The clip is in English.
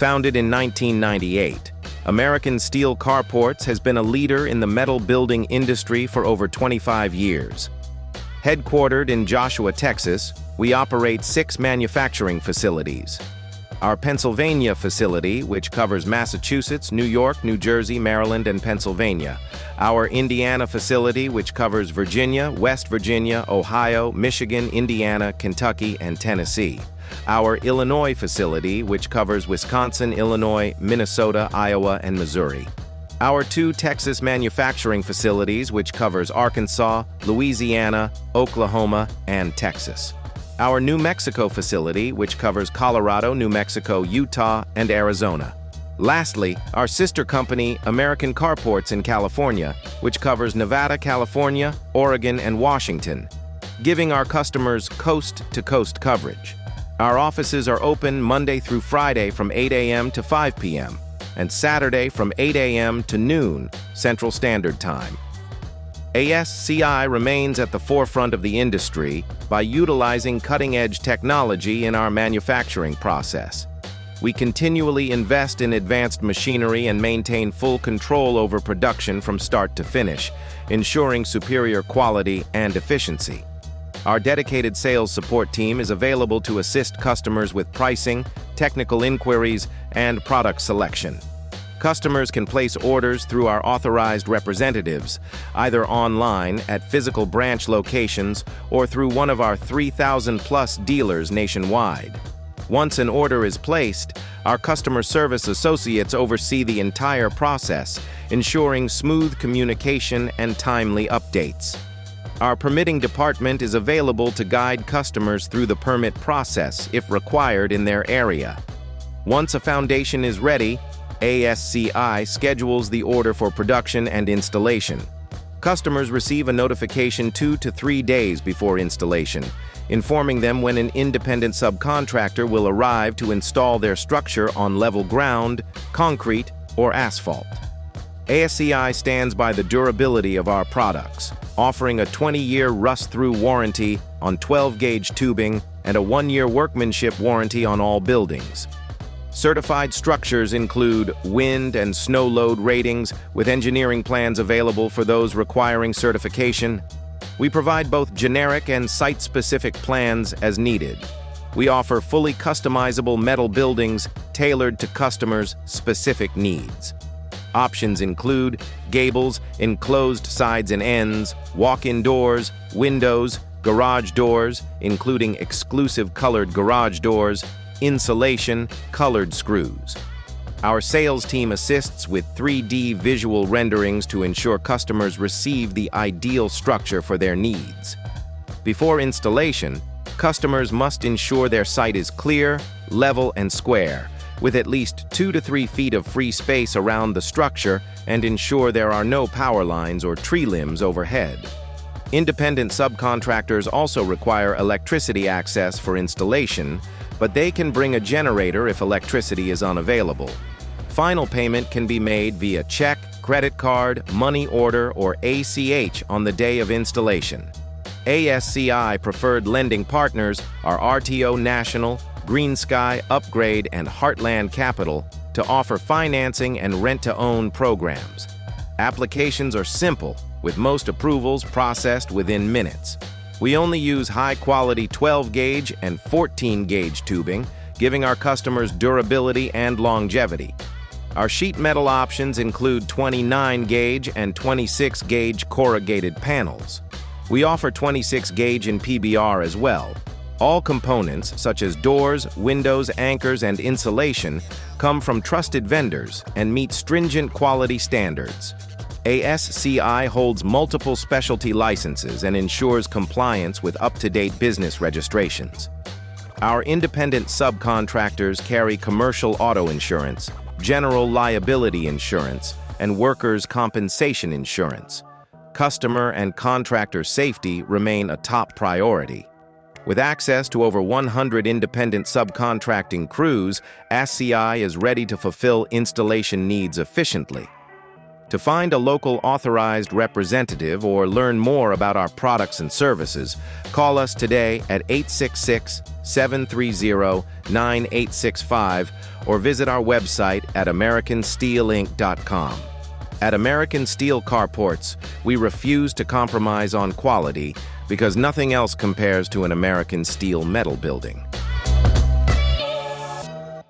Founded in 1998, American Steel Carports has been a leader in the metal building industry for over 25 years. Headquartered in Joshua, Texas, we operate 6 manufacturing facilities. Our Pennsylvania facility, which covers Massachusetts, New York, New Jersey, Maryland, and Pennsylvania. Our Indiana facility, which covers Virginia, West Virginia, Ohio, Michigan, Indiana, Kentucky, and Tennessee. Our Illinois facility, which covers Wisconsin, Illinois, Minnesota, Iowa, and Missouri. Our 2 Texas manufacturing facilities, which covers Arkansas, Louisiana, Oklahoma, and Texas. Our New Mexico facility, which covers Colorado, New Mexico, Utah, and Arizona. Lastly, our sister company, American Carports in California, which covers Nevada, California, Oregon, and Washington, giving our customers coast-to-coast coverage. Our offices are open Monday through Friday from 8 a.m. to 5 p.m. and Saturday from 8 a.m. to noon, Central Standard Time. ASCI remains at the forefront of the industry by utilizing cutting-edge technology in our manufacturing process. We continually invest in advanced machinery and maintain full control over production from start to finish, ensuring superior quality and efficiency. Our dedicated sales support team is available to assist customers with pricing, technical inquiries, and product selection. Customers can place orders through our authorized representatives, either online at physical branch locations or through one of our 3,000-plus dealers nationwide. Once an order is placed, our customer service associates oversee the entire process, ensuring smooth communication and timely updates. Our permitting department is available to guide customers through the permit process if required in their area. Once a foundation is ready, ASCI schedules the order for production and installation. Customers receive a notification 2 to 3 days before installation, informing them when an independent subcontractor will arrive to install their structure on level ground, concrete, or asphalt. ASCI stands by the durability of our products, offering a 20-year rust-through warranty on 12-gauge tubing and a 1-year workmanship warranty on all buildings. Certified structures include wind and snow load ratings, with engineering plans available for those requiring certification. We provide both generic and site-specific plans as needed. We offer fully customizable metal buildings tailored to customers' specific needs. Options include gables, enclosed sides and ends, walk-in doors, windows, garage doors, including exclusive colored garage doors, insulation, colored screws. Our sales team assists with 3D visual renderings to ensure customers receive the ideal structure for their needs. Before installation, customers must ensure their site is clear, level, and square, with at least 2 to 3 feet of free space around the structure, and ensure there are no power lines or tree limbs overhead. Independent subcontractors also require electricity access for installation, but they can bring a generator if electricity is unavailable. Final payment can be made via check, credit card, money order, or ACH on the day of installation. ASCI preferred lending partners are RTO National, Green Sky, Upgrade, and Heartland Capital to offer financing and rent-to-own programs. Applications are simple, with most approvals processed within minutes. We only use high-quality 12-gauge and 14-gauge tubing, giving our customers durability and longevity. Our sheet metal options include 29-gauge and 26-gauge corrugated panels. We offer 26-gauge in PBR as well. All components, such as doors, windows, anchors, and insulation, come from trusted vendors and meet stringent quality standards. ASCI holds multiple specialty licenses and ensures compliance with up-to-date business registrations. Our independent subcontractors carry commercial auto insurance, general liability insurance, and workers' compensation insurance. Customer and contractor safety remain a top priority. With access to over 100 independent subcontracting crews, ASCI is ready to fulfill installation needs efficiently. To find a local authorized representative or learn more about our products and services, call us today at 866-730-9865 or visit our website at americansteelinc.com. At American Steel Carports, we refuse to compromise on quality because nothing else compares to an American steel metal building.